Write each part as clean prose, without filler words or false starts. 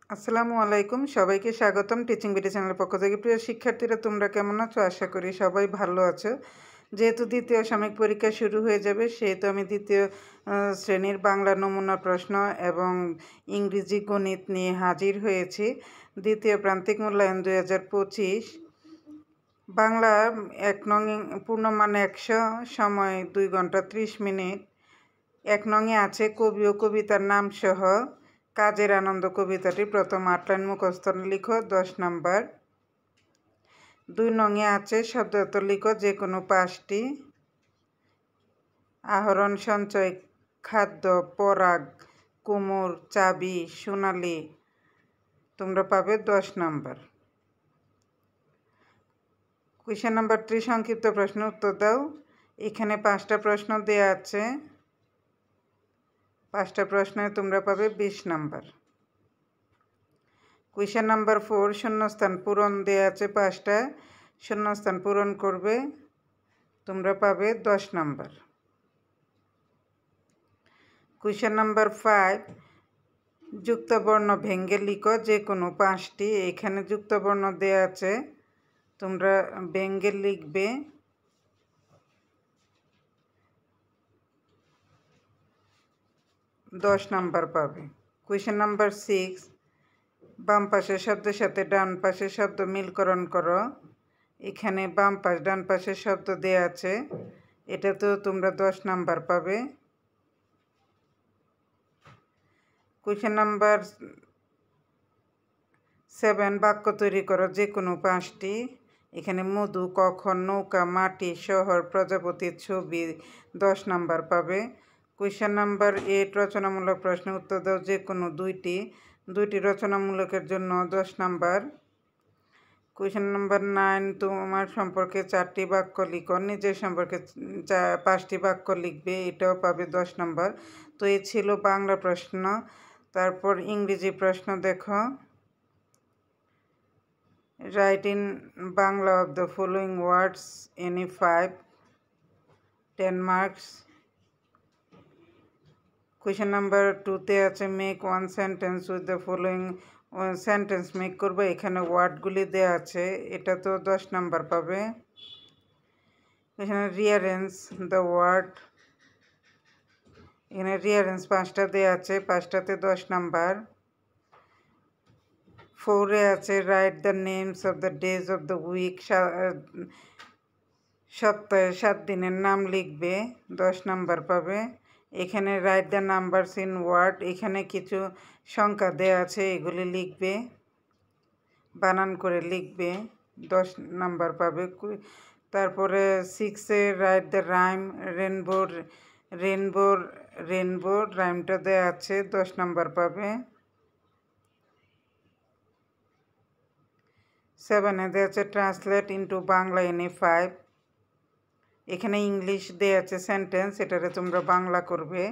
আসসালামু আলাইকুম, সবাইকে স্বাগতম টিচিং বিডি চ্যানেলের পক্ষ থেকে। প্রিয় শিক্ষার্থীরা, তোমরা কেমন আছো? আশা করি সবাই ভালো আছো। যেহেতু দ্বিতীয় সাময়িক পরীক্ষা শুরু হয়ে যাবে, সেহেতু আমি দ্বিতীয় শ্রেণীর বাংলা নমুনা প্রশ্ন এবং ইংরেজি গণিত নিয়ে হাজির হয়েছি। দ্বিতীয় প্রান্তিক মূল্যায়ন 2025। বাংলা 1 নং পূর্ণমান 100, সময় 2 ঘন্টা 30 মিনিট। 1 নংয়ে আছে কবি ও কবিতার নাম সহ কাজের আনন্দ কবিতাটি প্রথম 8 লাইন মুখস্থ লিখো, 10 নাম্বার। 2 নংয়ে আছে শব্দার্থ লিখো যে কোনো 5টি। আহরণ, সঞ্চয়, খাদ্য, পরাগ, কুমোর, চাবি, সোনালি, তোমরা পাবে 10 নাম্বার। কোয়েশ্চেন নাম্বার 3, সংক্ষিপ্ত প্রশ্ন উত্তর দাও। এখানে 5টা প্রশ্ন দেয়া আছে। 5টা প্রশ্নে তোমরা পাবে 20 নাম্বার। কোয়েশ্চেন নাম্বার 4, শূন্যস্থান পূরণ দেয়া আছে 5টা, শূন্যস্থান পূরণ করবে, তোমরা পাবে 10 নাম্বার। কোয়েশ্চেন নাম্বার 5, যুক্তবর্ণ ভেঙ্গে লিখো যে কোনো 5টি। এখানে যুক্তবর্ণ দেয়া আছে, তোমরা ভেঙ্গে লিখবে। 10 নাম্বার পাবে। কোয়েশ্চেন নাম্বার 6, বাম পাশের শব্দের সাথে ডান পাশের শব্দ মিলকরণ করো। এখানে বাম পাশ ডান পাশের শব্দ দেয়া আছে, এটাতেও তোমরা 10 নাম্বার পাবে। কোয়েশ্চেন নাম্বার 7, বাক্য তৈরি করো যে কোনো 5টি। এখানে মধু, কখন, নৌকা, মাটি, শহর, প্রজাপতির ছবি, 10 নাম্বার পাবে। কোয়েশ্চেন নাম্বার 8, রচনামূলক প্রশ্নের উত্তর দাও যে কোনো 2টি। 2টি রচনামূলকের জন্য 10 নাম্বার। কোয়েশ্চেন নাম্বার 9, তোমার সম্পর্কে 4টি বাক্য লিখো। নিজের সম্পর্কে 5টি বাক্য লিখবে, এটাও পাবে 10 নাম্বার। তো এই ছিল বাংলা প্রশ্ন। তারপর ইংরেজি প্রশ্ন দেখো। Write in Bangla of the following words any 5, 10 marks. Question number 2তে আছে make one sentence with the following. Sentence make করবে, এখানে ওয়ার্ডগুলি দেওয়া আছে, এটা তো 10 নাম্বার পাবে। এখানে রিয়ারেঞ্জ দ্য ওয়ার্ড, এখানে রিয়ারেঞ্জ 5টা দেওয়া আছে, 5টাতে 10 নাম্বার। 4-এ আছে write the names of the days of the week, সপ্তাহে 7 দিনের নাম লিখবে, 10 নাম্বার পাবে। এখানে write the numbers in word, এখানে কিছু সংখ্যা দেওয়া আছে, এগুলি লিখবে, বানান করে লিখবে, 10 নাম্বার পাবে। তারপরে 6-এ write the rhyme rainbow, rainbow rainbow রাইমটা দেওয়া আছে, 10 নাম্বার পাবে। 7-এ দেওয়া আছে ট্রান্সলেট ইন্টু বাংলা এনি 5, এখানে ইংলিশ দেওয়া আছে সেন্টেন্স, এটারে তোমরা বাংলা করবে।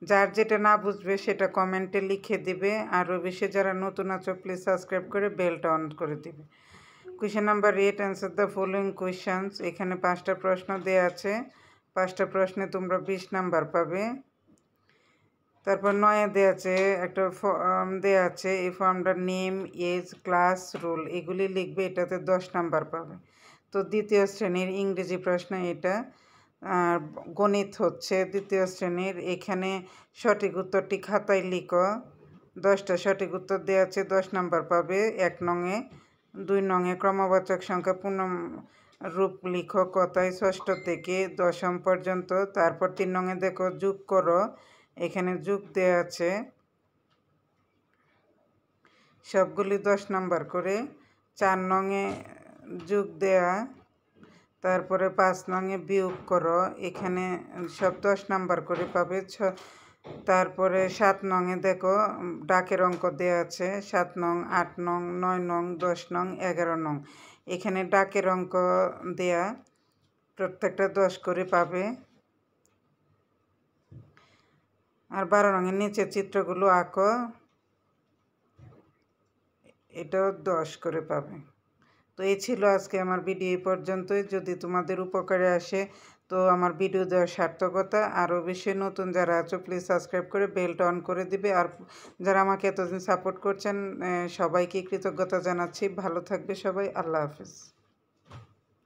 যার যেটা না বুঝবে সেটা কমেন্টে লিখে দিবে। আরও বেশি যারা নতুন আছো প্লিজ সাবস্ক্রাইব করে বেলটা অন করে দিবে। Question number 8, answer the following questions, এখানে 5টা প্রশ্ন দেওয়া আছে, 5টা প্রশ্নে তোমরা 20 নাম্বার পাবে। তারপর 9-এ দেওয়া আছে একটা ফর্ম দেওয়া আছে, এই ফর্মটার নেম, এজ, ক্লাস, রোল, এগুলি লিখবে, এটাতে 10 নাম্বার পাবে। তো দ্বিতীয় শ্রেণীর ইংরেজি প্রশ্ন এটা। আর গণিত হচ্ছে দ্বিতীয় শ্রেণীর, এখানে সঠিক উত্তরটি খাতায় লিখো। 10টা সঠিক উত্তর দেওয়া আছে, 10 নাম্বার পাবে 1 নংয়ে। 2 নংয়ে ক্রমবাচক সংখ্যা পূর্ণ রূপ লিখো কথায় ষষ্ঠ থেকে 10ম পর্যন্ত। তারপর 3 নংয়ে দেখো যোগ করো, এখানে যোগ দেওয়া আছে সবগুলি 10 নাম্বার করে। 4 নংয়ে যোগ দেয়া, তারপরে 5 নংয়ে বিয়োগ করো, এখানে সব 10 নাম্বার করে পাবে। তারপরে 7 নংয়ে দেখো ডাকের অঙ্ক দেওয়া আছে, 7 নং, 8 নং, 9 নং, 10 নং, 11 নং, এখানে ডাকের অঙ্ক দেয়া, প্রত্যেকটা 10 করে পাবে। আর 12 নংয়ের নিচে চিত্রগুলো আঁকো, এটাও 10 করে পাবে। তো এই ছিল আজকে আমার ভিডিও এই পর্যন্তই। যদি তোমাদের উপকারে আসে তো আমার ভিডিও দেওয়ার সার্থকতা। আরও বেশি নতুন যারা আছো প্লিজ সাবস্ক্রাইব করে বেলটা অন করে দিবে। আর যারা আমাকে এতদিন সাপোর্ট করছেন সবাইকে কৃতজ্ঞতা জানাচ্ছি। ভালো থাকবে সবাই। আল্লাহ হাফেজ।